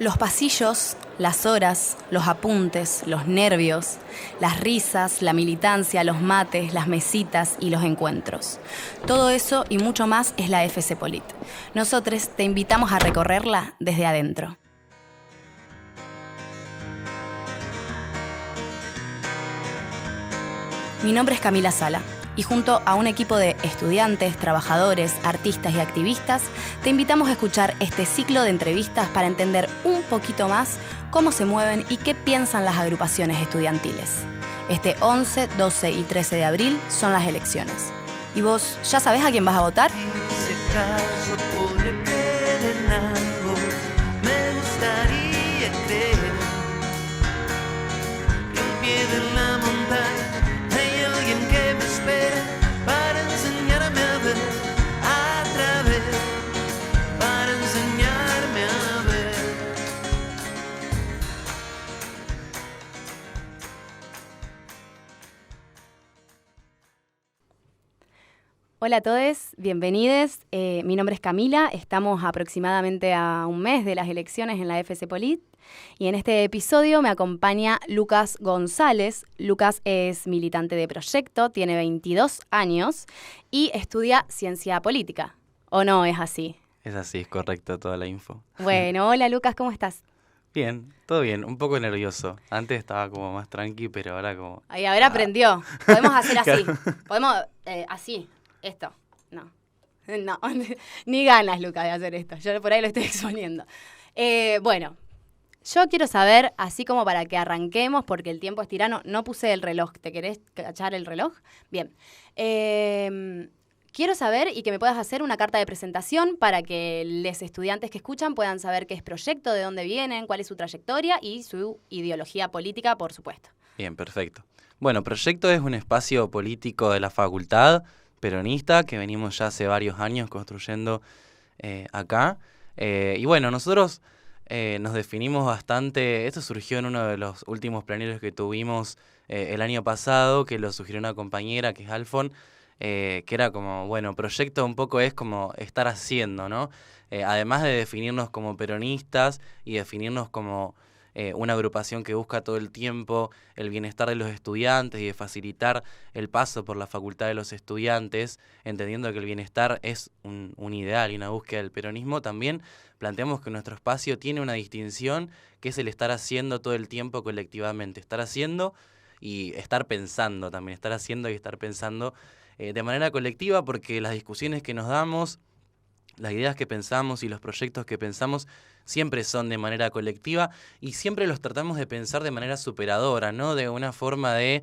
Los pasillos, las horas, los apuntes, los nervios, las risas, la militancia, los mates, las mesitas y los encuentros. Todo eso y mucho más es la FC Polit. Nosotros te invitamos a recorrerla desde adentro. Mi nombre es Camila Sala y junto a un equipo de estudiantes, trabajadores, artistas y activistas, te invitamos a escuchar este ciclo de entrevistas para entender un poquito más cómo se mueven y qué piensan las agrupaciones estudiantiles. Este 11, 12 y 13 de abril son las elecciones. ¿Y vos ya sabés a quién vas a votar? Hola a todos, bienvenidos. Mi nombre es Camila, estamos aproximadamente a un mes de las elecciones en la FC Polit y en este episodio me acompaña Lucas González. Lucas es militante de Proyecto, tiene 22 años y estudia Ciencia Política. ¿O no es así? Es así, es correcto toda la info. Bueno, hola Lucas, ¿cómo estás? Bien, todo bien, un poco nervioso. Antes estaba como más tranqui, pero ahora como... Ay, ahora aprendió. Podemos hacer así. Claro. Podemos, así. Esto, no, ni ganas, Lucas, de hacer esto. Yo por ahí lo estoy exponiendo. Bueno, yo quiero saber, así como para que arranquemos, porque el tiempo es tirano, no puse el reloj. ¿Te querés cachar el reloj? Bien. Quiero saber y que me puedas hacer una carta de presentación para que los estudiantes que escuchan puedan saber qué es Proyecto, de dónde vienen, cuál es su trayectoria y su ideología política, por supuesto. Bien, perfecto. Bueno, Proyecto es un espacio político de la facultad peronista que venimos ya hace varios años construyendo acá. Y bueno, nosotros nos definimos bastante. Esto surgió en uno de los últimos plenarios que tuvimos el año pasado, que lo sugirió una compañera, que es Alfon, que era como, bueno, Proyecto un poco es como estar haciendo, ¿no? Además de definirnos como peronistas y definirnos como una agrupación que busca todo el tiempo el bienestar de los estudiantes y de facilitar el paso por la facultad de los estudiantes, entendiendo que el bienestar es un ideal y una búsqueda del peronismo, también planteamos que nuestro espacio tiene una distinción que es el estar haciendo todo el tiempo colectivamente, estar haciendo y estar pensando también, estar haciendo y estar pensando de manera colectiva, porque las discusiones que nos damos, las ideas que pensamos y los proyectos que pensamos siempre son de manera colectiva y siempre los tratamos de pensar de manera superadora, no de una forma de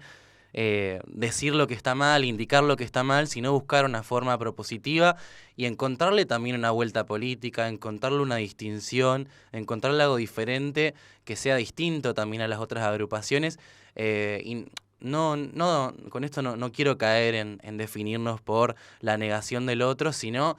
decir lo que está mal, indicar lo que está mal, sino buscar una forma propositiva y encontrarle también una vuelta política, encontrarle una distinción, encontrarle algo diferente que sea distinto también a las otras agrupaciones. Y con esto no quiero caer en definirnos por la negación del otro, sino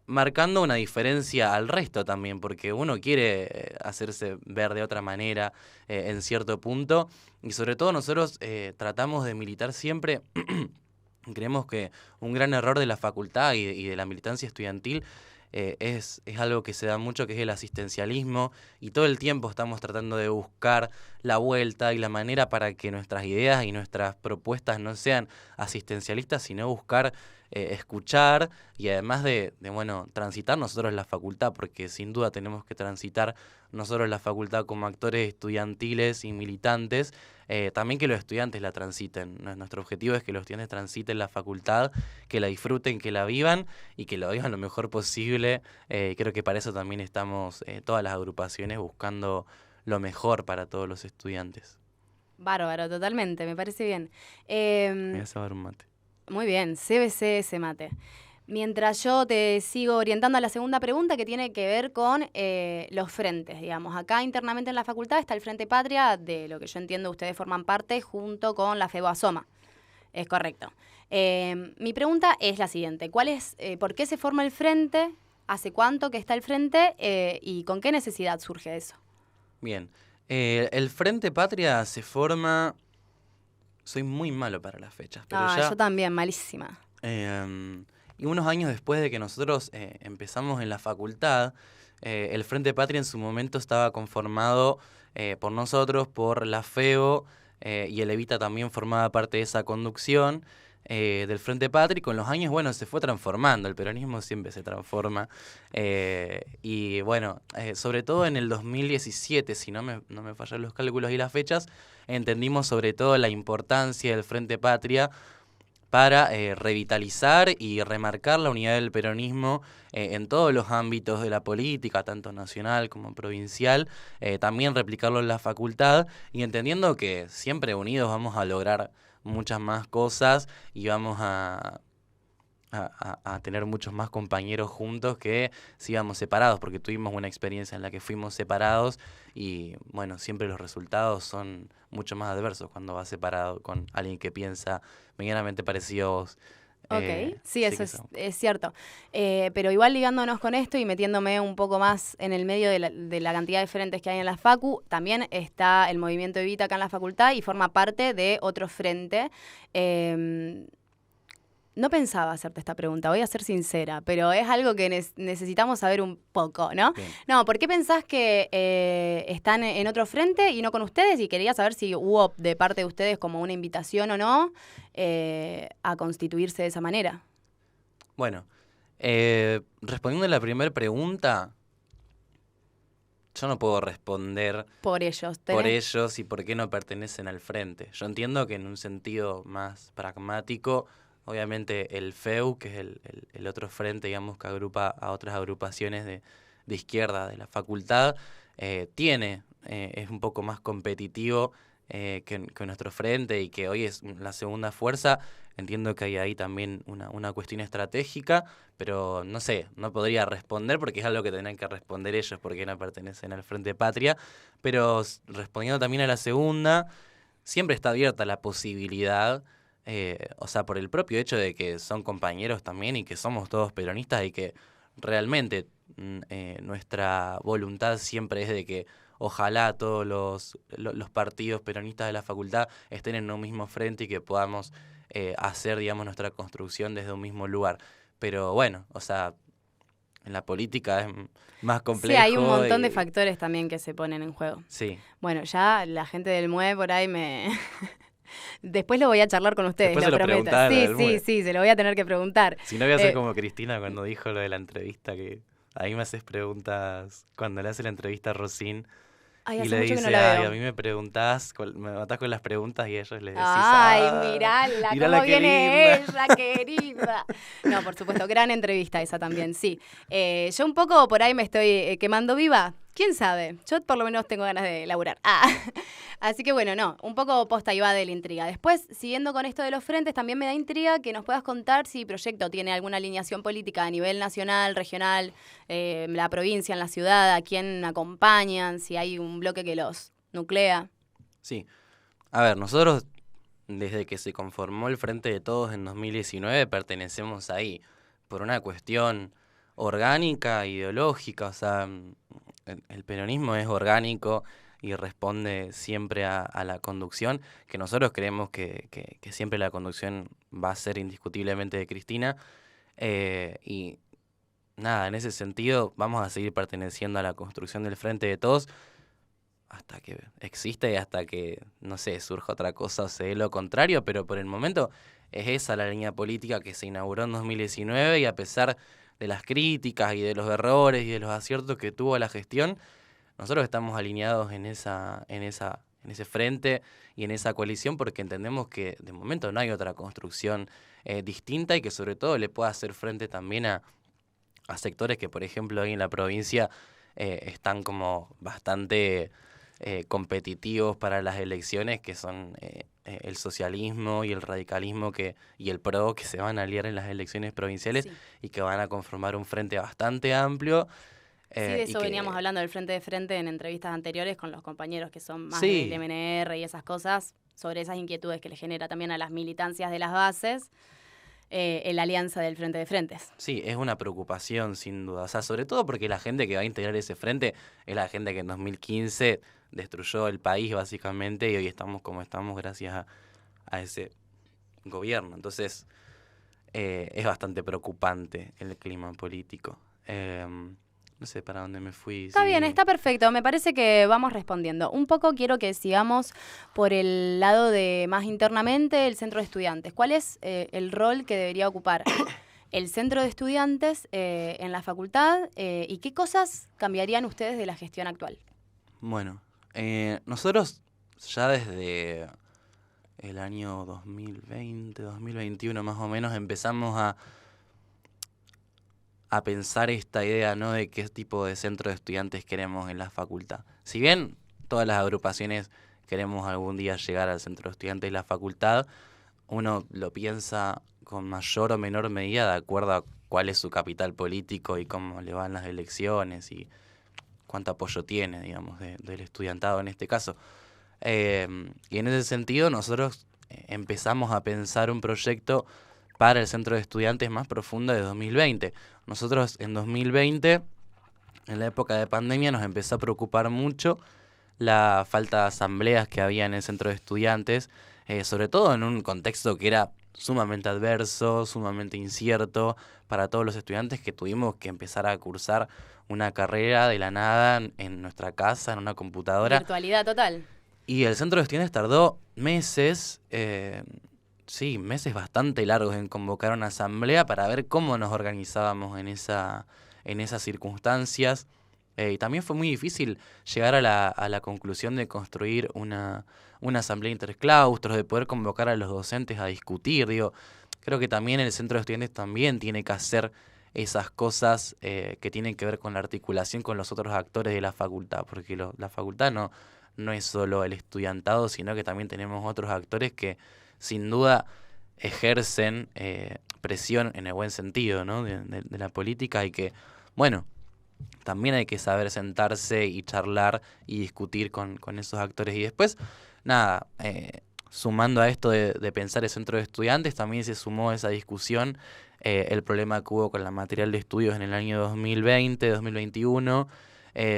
marcando una diferencia al resto también, porque uno quiere hacerse ver de otra manera en cierto punto, y sobre todo nosotros tratamos de militar siempre. Creemos que un gran error de la facultad y de la militancia estudiantil es algo que se da mucho, que es el asistencialismo, y todo el tiempo estamos tratando de buscar la vuelta y la manera para que nuestras ideas y nuestras propuestas no sean asistencialistas, sino buscar escuchar y además de transitar nosotros la facultad, porque sin duda tenemos que transitar nosotros la facultad como actores estudiantiles y militantes, también que los estudiantes la transiten. Nuestro objetivo es que los estudiantes transiten la facultad, que la disfruten, que la vivan y que lo vivan lo mejor posible. Creo que para eso también estamos todas las agrupaciones buscando lo mejor para todos los estudiantes. Bárbaro, totalmente, me parece bien. Me voy a saber un mate. Muy bien, CBC ese mate. Mientras yo te sigo orientando a la segunda pregunta que tiene que ver con los frentes, digamos. Acá internamente en la facultad está el Frente Patria, de lo que yo entiendo ustedes forman parte junto con la FEBOASOMA. Es correcto. Mi pregunta es la siguiente. ¿Por qué se forma el frente? ¿Hace cuánto que está el frente? ¿Y con qué necesidad surge eso? Bien. El Frente Patria se forma... Soy muy malo para las fechas, pero yo también, malísima. Y unos años después de que nosotros empezamos en la facultad, el Frente Patria en su momento estaba conformado por nosotros, por la FEO, y el Evita también formaba parte de esa conducción del Frente Patria, y con los años, bueno, se fue transformando, el peronismo siempre se transforma, y bueno, sobre todo en el 2017, si no me fallan los cálculos y las fechas, entendimos sobre todo la importancia del Frente Patria para revitalizar y remarcar la unidad del peronismo en todos los ámbitos de la política, tanto nacional como provincial, también replicarlo en la facultad y entendiendo que siempre unidos vamos a lograr muchas más cosas y vamos a tener muchos más compañeros juntos que si íbamos separados, porque tuvimos una experiencia en la que fuimos separados y bueno, siempre los resultados son mucho más adversos cuando vas separado con alguien que piensa medianamente parecido a vos. Ok, sí, eso sí es cierto. Pero igual ligándonos con esto y metiéndome un poco más en el medio de la cantidad de frentes que hay en la facu, también está el movimiento Evita acá en la facultad y forma parte de otro frente. No pensaba hacerte esta pregunta, voy a ser sincera, pero es algo que necesitamos saber un poco, ¿no? Bien. No, ¿por qué pensás que están en otro frente y no con ustedes? Y quería saber si hubo de parte de ustedes como una invitación o no a constituirse de esa manera. Bueno, respondiendo a la primera pregunta, yo no puedo responder Por ellos. por ellos y por qué no pertenecen al frente. Yo entiendo que en un sentido más pragmático, obviamente el FEU, que es el otro frente, digamos, que agrupa a otras agrupaciones de izquierda de la facultad, es un poco más competitivo que nuestro frente y que hoy es la segunda fuerza. Entiendo que hay ahí también una cuestión estratégica, pero no sé, no podría responder porque es algo que tendrán que responder ellos porque no pertenecen al Frente Patria. Pero respondiendo también a la segunda, siempre está abierta la posibilidad, o sea, por el propio hecho de que son compañeros también y que somos todos peronistas y que realmente nuestra voluntad siempre es de que ojalá todos los partidos peronistas de la facultad estén en un mismo frente y que podamos hacer, digamos, nuestra construcción desde un mismo lugar. Pero bueno, o sea, en la política es más complejo. Sí, hay un montón de factores también que se ponen en juego. Sí. Bueno, ya la gente del MUE por ahí me... Después lo voy a charlar con ustedes, Después lo se lo prometo. preguntás a la del Sí, MUE. sí, se lo voy a tener que preguntar. Si no voy a ser como Cristina cuando dijo lo de la entrevista, que ahí me haces preguntas, cuando le hace la entrevista a Rosín, Ay, y hace le mucho que no dice, la ay, veo. a mí me preguntás, me matás con las preguntas y a ellos les decís, Ay, mirala, cómo qué viene linda. ella, querida. No, por supuesto, gran entrevista esa también, sí. Yo un poco por ahí me estoy quemando viva. ¿Quién sabe? Yo por lo menos tengo ganas de laburar. Así que bueno, no, un poco posta iba de la intriga. Después, siguiendo con esto de los frentes, también me da intriga que nos puedas contar si Proyecto tiene alguna alineación política a nivel nacional, regional, la provincia, en la ciudad, a quién acompañan, si hay un bloque que los nuclea. Sí, a ver, nosotros desde que se conformó el Frente de Todos en 2019 pertenecemos ahí por una cuestión orgánica, ideológica, o sea, el peronismo es orgánico y responde siempre a la conducción, que nosotros creemos que siempre la conducción va a ser indiscutiblemente de Cristina, y nada, en ese sentido vamos a seguir perteneciendo a la construcción del Frente de Todos hasta que existe y hasta que, no sé, surja otra cosa o se dé lo contrario, pero por el momento es esa la línea política que se inauguró en 2019 y a pesar de las críticas y de los errores y de los aciertos que tuvo la gestión, nosotros estamos alineados en ese frente y en esa coalición porque entendemos que de momento no hay otra construcción distinta y que sobre todo le pueda hacer frente también a sectores que, por ejemplo, ahí en la provincia están como bastante competitivos para las elecciones, que son el socialismo y el radicalismo y el PRO, que se van a aliar en las elecciones provinciales Sí. y que van a conformar un frente bastante amplio. Sí, de y eso que- veníamos hablando del frente de frente en entrevistas anteriores con los compañeros que son más Sí. del MNR y esas cosas, sobre esas inquietudes que le genera también a las militancias de las bases, la alianza del frente de frentes. Sí, es una preocupación sin duda, o sea, sobre todo porque la gente que va a integrar ese frente es la gente que en 2015 destruyó el país básicamente y hoy estamos como estamos gracias a ese gobierno. Entonces es bastante preocupante el clima político. No sé para dónde me fui. Está bien, está perfecto. Me parece que vamos respondiendo. Un poco quiero que sigamos por el lado de más internamente el centro de estudiantes. ¿Cuál es el rol que debería ocupar el centro de estudiantes en la facultad y qué cosas cambiarían ustedes de la gestión actual? Bueno, nosotros ya desde el año 2020, 2021 más o menos empezamos a pensar esta idea, ¿no?, de qué tipo de centro de estudiantes queremos en la facultad. Si bien todas las agrupaciones queremos algún día llegar al centro de estudiantes de la facultad, uno lo piensa con mayor o menor medida de acuerdo a cuál es su capital político y cómo le van las elecciones y cuánto apoyo tiene, digamos, del estudiantado en este caso. Y en ese sentido nosotros empezamos a pensar un proyecto para el centro de estudiantes más profundo de 2020. Nosotros en 2020, en la época de pandemia, nos empezó a preocupar mucho la falta de asambleas que había en el centro de estudiantes, sobre todo en un contexto que era sumamente adverso, sumamente incierto para todos los estudiantes que tuvimos que empezar a cursar una carrera de la nada en nuestra casa, en una computadora. Virtualidad total. Y el centro de estudiantes tardó meses, meses bastante largos en convocar una asamblea para ver cómo nos organizábamos en esas circunstancias. Y también fue muy difícil llegar a la conclusión de construir una asamblea interclaustros, de poder convocar a los docentes a discutir. Creo que también el centro de estudiantes también tiene que hacer esas cosas que tienen que ver con la articulación con los otros actores de la facultad, porque la facultad no es solo el estudiantado, sino que también tenemos otros actores que sin duda ejercen presión en el buen sentido, ¿no?, de la política, y que, bueno, también hay que saber sentarse y charlar y discutir con esos actores. Y después, nada, sumando a esto de pensar el centro de estudiantes, también se sumó a esa discusión el problema que hubo con la material de estudios en el año 2020, 2021,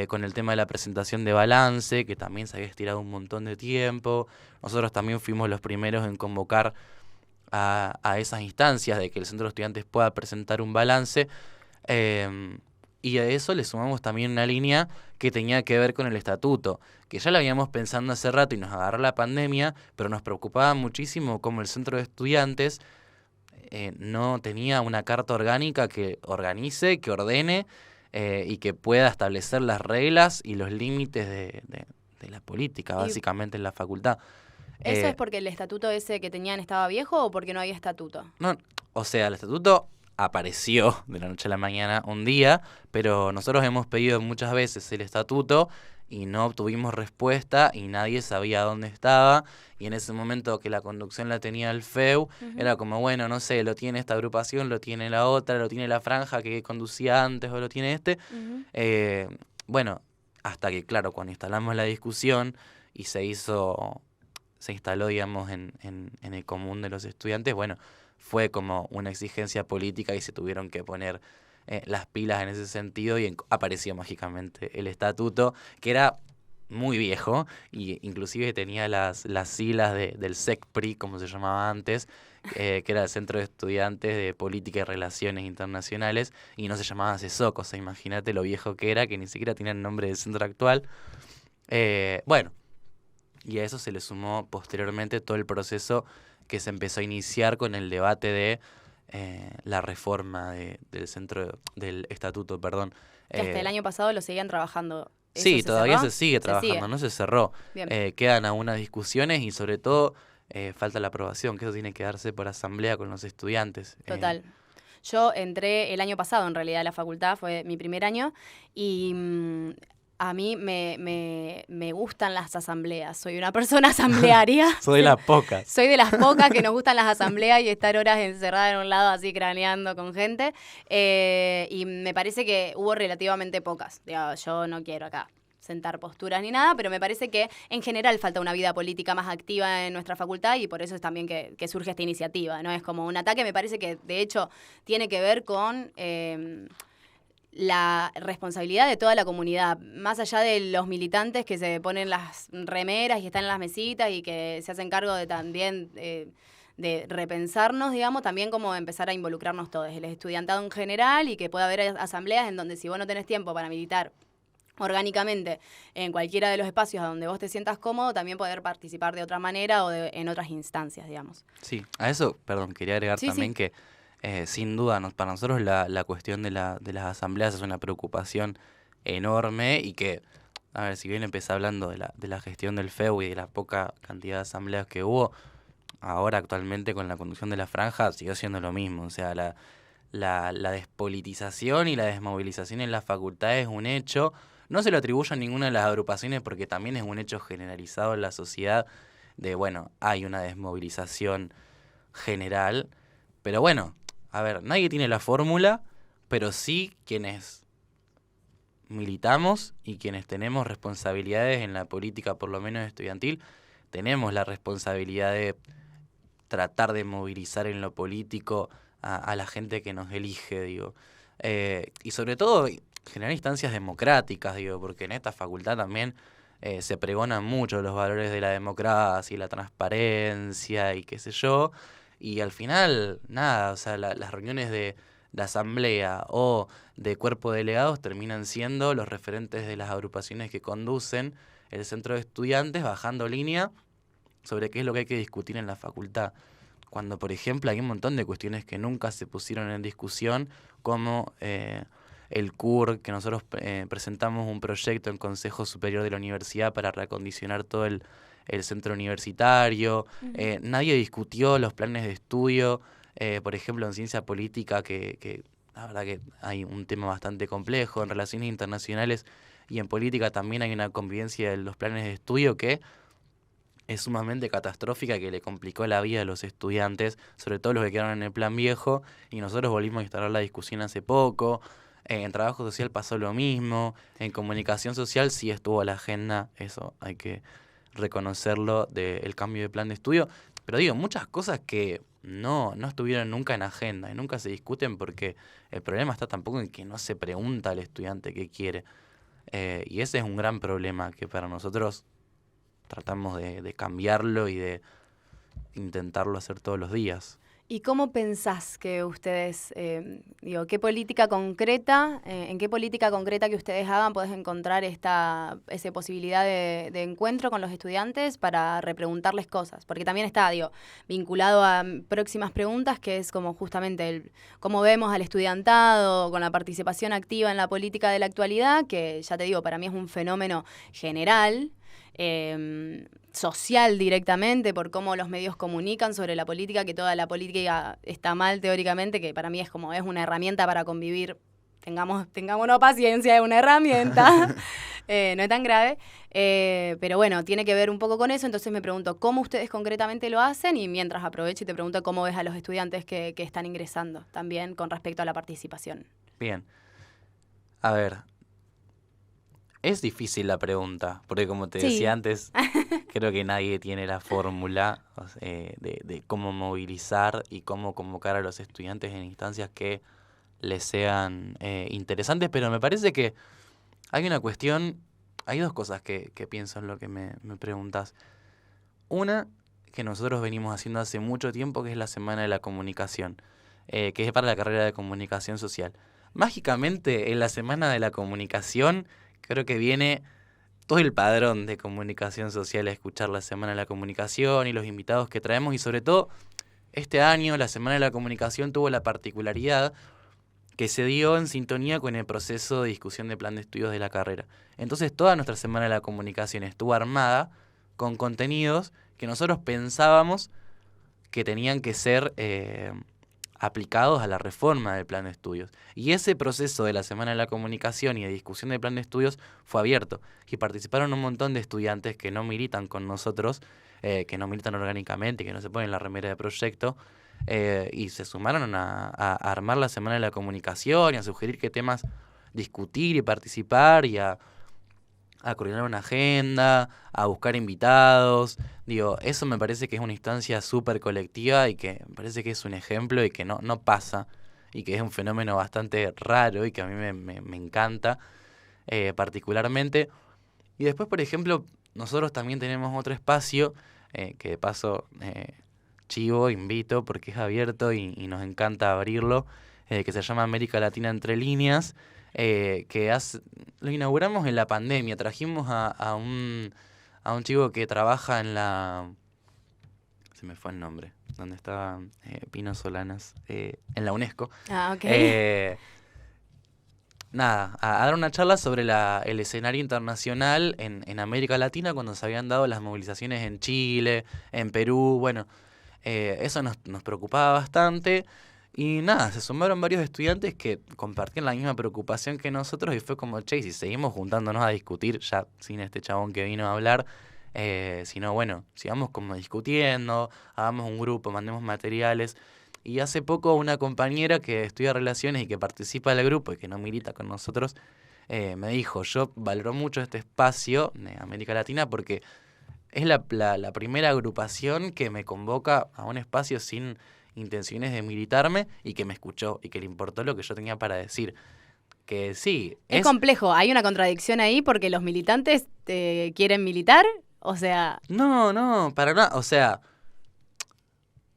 con el tema de la presentación de balance, que también se había estirado un montón de tiempo. Nosotros también fuimos los primeros en convocar a esas instancias de que el centro de estudiantes pueda presentar un balance, y a eso le sumamos también una línea que tenía que ver con el estatuto, que ya la habíamos pensando hace rato y nos agarró la pandemia, pero nos preocupaba muchísimo cómo el centro de estudiantes no tenía una carta orgánica que organice, que ordene y que pueda establecer las reglas y los límites de la política, básicamente, en la facultad. ¿Eso es porque el estatuto ese que tenían estaba viejo o porque no había estatuto? No, o sea, el estatuto apareció de la noche a la mañana un día, pero nosotros hemos pedido muchas veces el estatuto y no obtuvimos respuesta y nadie sabía dónde estaba, y en ese momento que la conducción la tenía el FEU, era como, bueno, no sé, lo tiene esta agrupación, lo tiene la otra, lo tiene la franja que conducía antes o lo tiene este. Bueno, hasta que, claro, cuando instalamos la discusión y se instaló, digamos, en el común de los estudiantes, bueno, fue como una exigencia política y se tuvieron que poner las pilas en ese sentido, y apareció mágicamente el estatuto, que era muy viejo y inclusive tenía las siglas del SECPRI, como se llamaba antes, que era el Centro de Estudiantes de Política y Relaciones Internacionales, y no se llamaba CESOC. O sea, imagínate lo viejo que era, que ni siquiera tenía el nombre del centro actual. Bueno, y a eso se le sumó posteriormente todo el proceso que se empezó a iniciar con el debate de la reforma del estatuto, perdón. Que hasta el año pasado lo seguían trabajando. Sí, todavía se sigue trabajando, no se cerró. Bien. Quedan algunas discusiones y sobre todo falta la aprobación, que eso tiene que darse por asamblea con los estudiantes. Total. Yo entré el año pasado, en realidad, a la facultad, fue mi primer año, y a mí me gustan las asambleas. Soy una persona asamblearia. Soy de las pocas. Soy de las pocas que nos gustan las asambleas y estar horas encerrada en un lado así craneando con gente. Y me parece que hubo relativamente pocas. Yo no quiero acá sentar posturas ni nada, pero me parece que en general falta una vida política más activa en nuestra facultad, y por eso es también que surge esta iniciativa, ¿no? Es como un ataque, me parece que de hecho tiene que ver con la responsabilidad de toda la comunidad, más allá de los militantes que se ponen las remeras y están en las mesitas y que se hacen cargo de también de repensarnos, digamos, también como empezar a involucrarnos todos, el estudiantado en general, y que pueda haber asambleas en donde si vos no tenés tiempo para militar orgánicamente en cualquiera de los espacios a donde vos te sientas cómodo, también poder participar de otra manera o en otras instancias, digamos. Sí, a eso, perdón, quería agregar Sí, también sí. que sin duda para nosotros la cuestión de las asambleas es una preocupación enorme y que, a ver, si bien empecé hablando de la gestión del FEU y de la poca cantidad de asambleas que hubo, ahora actualmente con la conducción de la franja siguió siendo lo mismo. O sea, la despolitización y la desmovilización en la facultad es un hecho. No se lo atribuyo a ninguna de las agrupaciones porque también es un hecho generalizado en la sociedad de, bueno, hay una desmovilización general. Pero bueno, a ver, nadie tiene la fórmula, pero sí quienes militamos y quienes tenemos responsabilidades en la política, por lo menos estudiantil, tenemos la responsabilidad de tratar de movilizar en lo político a la gente que nos elige, digo. Y sobre todo generar instancias democráticas, digo, porque en esta facultad también se pregonan mucho los valores de la democracia y la transparencia y qué sé yo. Y al final, nada, o sea, las reuniones de asamblea o de cuerpo de delegados terminan siendo los referentes de las agrupaciones que conducen el centro de estudiantes bajando línea sobre qué es lo que hay que discutir en la facultad. Cuando, por ejemplo, hay un montón de cuestiones que nunca se pusieron en discusión, como el CUR, que nosotros presentamos un proyecto en Consejo Superior de la Universidad para reacondicionar todo el centro universitario. Ujú. Nadie discutió los planes de estudio, por ejemplo, en ciencia política, que la verdad que hay un tema bastante complejo. En relaciones internacionales y en política también hay una convivencia de los planes de estudio que es sumamente catastrófica, que le complicó la vida a los estudiantes, sobre todo los que quedaron en el plan viejo, y nosotros volvimos a instalar la discusión hace poco. En trabajo social pasó lo mismo, en comunicación social sí estuvo a la agenda, eso hay que reconocerlo, del cambio de plan de estudio, pero digo, muchas cosas que no estuvieron nunca en agenda y nunca se discuten porque el problema está tampoco en que no se pregunta al estudiante qué quiere. Y ese es un gran problema que para nosotros tratamos de cambiarlo y de intentarlo hacer todos los días. ¿Y cómo pensás que ustedes, qué política concreta, en qué política concreta que ustedes hagan podés encontrar esa posibilidad de encuentro con los estudiantes para repreguntarles cosas? Porque también está, vinculado a próximas preguntas, que es como justamente cómo vemos al estudiantado con la participación activa en la política de la actualidad, que ya te digo, para mí es un fenómeno general, social directamente, por cómo los medios comunican sobre la política, que toda la política está mal teóricamente, que para mí es una herramienta para convivir. Tengámonos paciencia, es una herramienta, no es tan grave, pero bueno, tiene que ver un poco con eso. Entonces me pregunto cómo ustedes concretamente lo hacen, y mientras aprovecho y te pregunto cómo ves a los estudiantes que están ingresando también con respecto a la participación. Bien, a ver, es difícil la pregunta, porque como te decía Sí. antes, creo que nadie tiene la fórmula de cómo movilizar y cómo convocar a los estudiantes en instancias que les sean interesantes, pero me parece que hay una cuestión, hay dos cosas que pienso en lo que me preguntas. Una, que nosotros venimos haciendo hace mucho tiempo, que es la Semana de la Comunicación, que es para la carrera de Comunicación Social. Mágicamente, en la Semana de la Comunicación, creo que viene todo el padrón de comunicación social a escuchar la Semana de la Comunicación y los invitados que traemos, y sobre todo, este año la Semana de la Comunicación tuvo la particularidad que se dio en sintonía con el proceso de discusión de plan de estudios de la carrera. Entonces toda nuestra Semana de la Comunicación estuvo armada con contenidos que nosotros pensábamos que tenían que ser aplicados a la reforma del plan de estudios. Y ese proceso de la Semana de la Comunicación y de discusión del plan de estudios fue abierto. Y participaron un montón de estudiantes que no militan con nosotros, que no militan orgánicamente, que no se ponen la remera de proyecto, y se sumaron a armar la Semana de la Comunicación y a sugerir qué temas discutir y participar y a coordinar una agenda, a buscar invitados. Digo, eso me parece que es una instancia súper colectiva y que me parece que es un ejemplo y que no pasa y que es un fenómeno bastante raro y que a mí me encanta particularmente. Y después, por ejemplo, nosotros también tenemos otro espacio que de paso chivo, invito porque es abierto y nos encanta abrirlo, que se llama América Latina Entre Líneas, lo inauguramos en la pandemia. Trajimos a un chico que trabaja en se me fue el nombre, donde estaba Pino Solanas, en la UNESCO. Ah, ok. Nada, a dar una charla sobre el escenario internacional en América Latina cuando se habían dado las movilizaciones en Chile, en Perú. Bueno, eso nos preocupaba bastante. Y nada, se sumaron varios estudiantes que compartían la misma preocupación que nosotros y fue como, che, si seguimos juntándonos a discutir, ya sin este chabón que vino a hablar, sino bueno, sigamos como discutiendo, hagamos un grupo, mandemos materiales. Y hace poco una compañera que estudia relaciones y que participa del grupo y que no milita con nosotros, me dijo, yo valoro mucho este espacio de América Latina porque es la primera agrupación que me convoca a un espacio sin intenciones de militarme y que me escuchó y que le importó lo que yo tenía para decir. Que sí, Es complejo, hay una contradicción ahí porque los militantes quieren militar, o sea... No, para nada, o sea...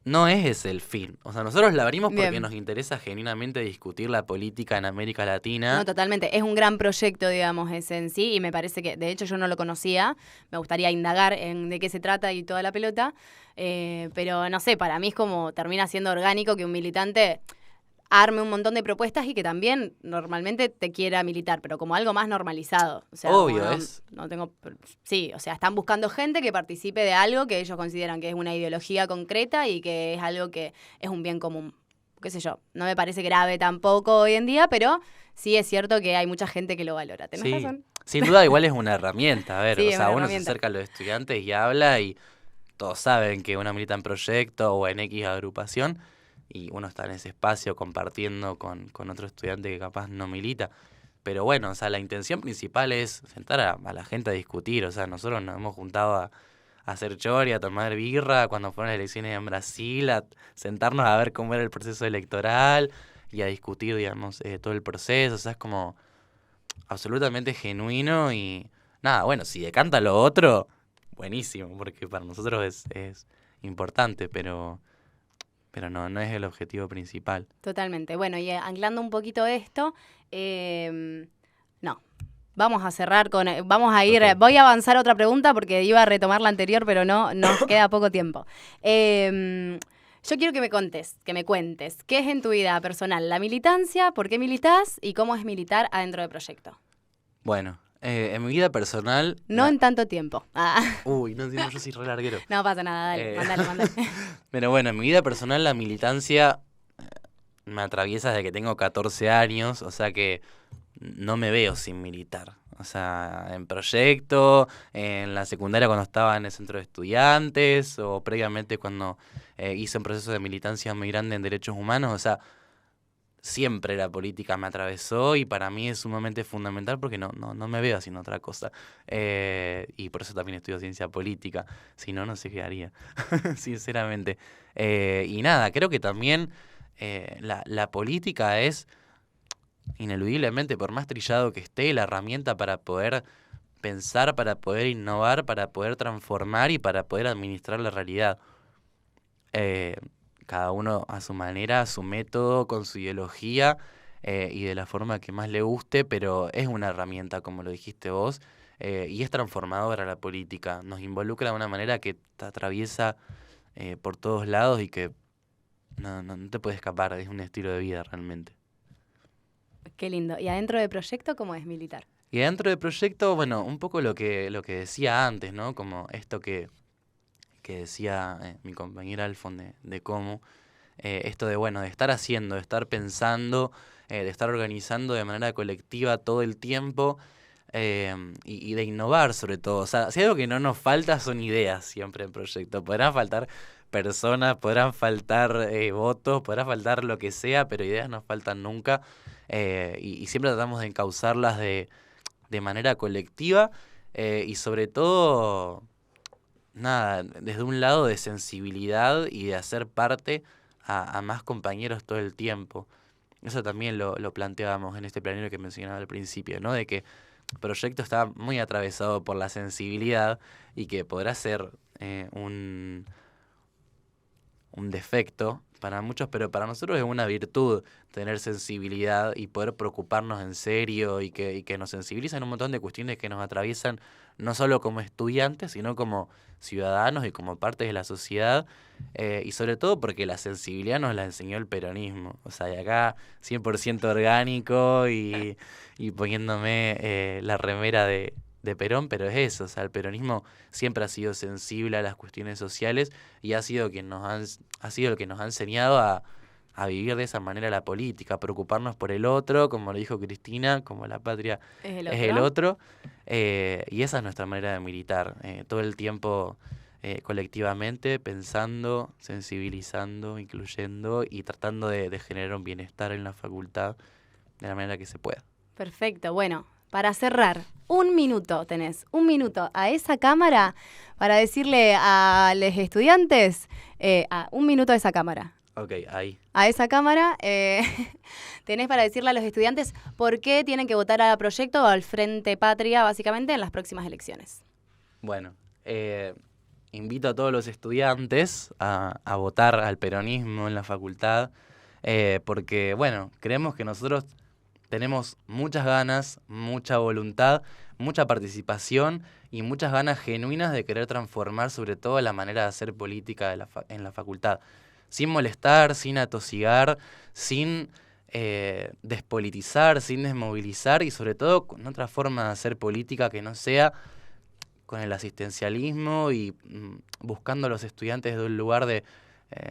No es ese el fin. O sea, nosotros la abrimos porque Bien. nos interesa genuinamente discutir la política en América Latina. No, totalmente. Es un gran proyecto, digamos, ese en sí, y me parece que, de hecho, yo no lo conocía. Me gustaría indagar en de qué se trata y toda la pelota. Pero no sé, para mí es como termina siendo orgánico que un militante arme un montón de propuestas y que también normalmente te quiera militar, pero como algo más normalizado. O sea, Obvio, como es. no tengo. Sí, o sea, están buscando gente que participe de algo que ellos consideran que es una ideología concreta y que es algo que es un bien común. Qué sé yo, no me parece grave tampoco hoy en día, pero sí es cierto que hay mucha gente que lo valora. ¿Tenés Sí, razón? sin duda igual es una herramienta. A ver, Sí, o es sea, una uno se herramienta. acerca a los estudiantes y habla y todos saben que uno milita en proyecto o en X agrupación y uno está en ese espacio compartiendo con otro estudiante que capaz no milita. Pero bueno, o sea, la intención principal es sentar a la gente a discutir. O sea, nosotros nos hemos juntado a hacer chori, a tomar birra cuando fueron las elecciones en Brasil, a sentarnos a ver cómo era el proceso electoral y a discutir, digamos, todo el proceso. O sea, es como absolutamente genuino y nada, bueno, si decanta lo otro, buenísimo, porque para nosotros es importante, pero no es el objetivo principal. Totalmente. Bueno, y anclando un poquito esto, no. Vamos a cerrar con. Vamos a ir. Ok. Voy a avanzar a otra pregunta porque iba a retomar la anterior, pero no, nos queda poco tiempo. Yo quiero que me contes, que me cuentes, ¿qué es en tu vida personal la militancia? ¿Por qué militas? ¿Y cómo es militar adentro de Proyecto? Bueno, en mi vida personal... No en tanto tiempo. Ah. Uy, no entiendo, yo soy re larguero. No pasa nada, dale, mandale. Pero bueno, en mi vida personal la militancia me atraviesa desde que tengo 14 años, o sea que no me veo sin militar. O sea, en proyecto, en la secundaria cuando estaba en el centro de estudiantes, o previamente cuando hice un proceso de militancia muy grande en derechos humanos, o sea, siempre la política me atravesó y para mí es sumamente fundamental porque no me veo haciendo otra cosa. Y por eso también estudio ciencia política, si no, no sé qué haría, sinceramente. Y nada, creo que también la política es ineludiblemente, por más trillado que esté, la herramienta para poder pensar, para poder innovar, para poder transformar y para poder administrar la realidad. Eh, Cada uno a su manera, a su método, con su ideología y de la forma que más le guste, pero es una herramienta, como lo dijiste vos, y es transformadora la política. Nos involucra de una manera que te atraviesa por todos lados y que no te puedes escapar, es un estilo de vida realmente. Qué lindo. ¿Y adentro de Proyecto cómo es militar? Y dentro del proyecto, bueno, un poco lo que decía antes, ¿no? Como esto que decía mi compañera Alfon de cómo, esto de, bueno, de estar haciendo, de estar pensando, de estar organizando de manera colectiva todo el tiempo y de innovar sobre todo. O sea, si algo que no nos falta son ideas siempre en proyecto. Podrán faltar personas, podrán faltar votos, podrá faltar lo que sea, pero ideas no faltan nunca y siempre tratamos de encauzarlas de manera colectiva y sobre todo nada, desde un lado de sensibilidad y de hacer parte a más compañeros todo el tiempo. Eso también lo planteábamos en este planero que mencionaba al principio, ¿no? De que el proyecto está muy atravesado por la sensibilidad y que podrá ser un un defecto para muchos, pero para nosotros es una virtud tener sensibilidad y poder preocuparnos en serio y que nos sensibilizan un montón de cuestiones que nos atraviesan no solo como estudiantes, sino como ciudadanos y como parte de la sociedad, y sobre todo porque la sensibilidad nos la enseñó el peronismo. O sea, de acá 100% orgánico y poniéndome la remera de Perón, pero es eso, o sea, el peronismo siempre ha sido sensible a las cuestiones sociales y ha sido ha sido el que nos ha enseñado a vivir de esa manera la política, a preocuparnos por el otro, como lo dijo Cristina, como la patria es el otro, y esa es nuestra manera de militar, todo el tiempo colectivamente, pensando, sensibilizando, incluyendo y tratando de generar un bienestar en la facultad de la manera que se pueda. Perfecto, bueno. Para cerrar, 1 minuto tenés, 1 minuto a esa cámara para decirle a los estudiantes, 1 minuto a esa cámara. Ok, ahí. A esa cámara tenés para decirle a los estudiantes por qué tienen que votar al proyecto o al Frente Patria, básicamente, en las próximas elecciones. Bueno, invito a todos los estudiantes a votar al peronismo en la facultad, porque, bueno, creemos que nosotros tenemos muchas ganas, mucha voluntad, mucha participación y muchas ganas genuinas de querer transformar sobre todo la manera de hacer política en la facultad. Sin molestar, sin atosigar, sin despolitizar, sin desmovilizar y sobre todo con otra forma de hacer política que no sea con el asistencialismo y buscando a los estudiantes de un lugar de,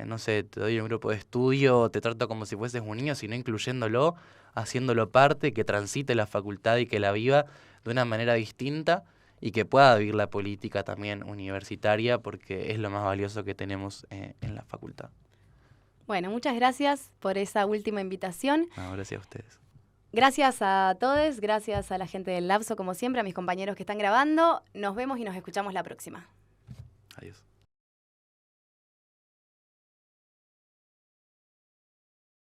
no sé, te doy un grupo de estudio, te trato como si fueses un niño, sino incluyéndolo, haciéndolo parte, que transite la facultad y que la viva de una manera distinta y que pueda vivir la política también universitaria porque es lo más valioso que tenemos en la facultad. Bueno, muchas gracias por esa última invitación. No, gracias a ustedes. Gracias a todos, gracias a la gente del Lapso, como siempre, a mis compañeros que están grabando. Nos vemos y nos escuchamos la próxima. Adiós.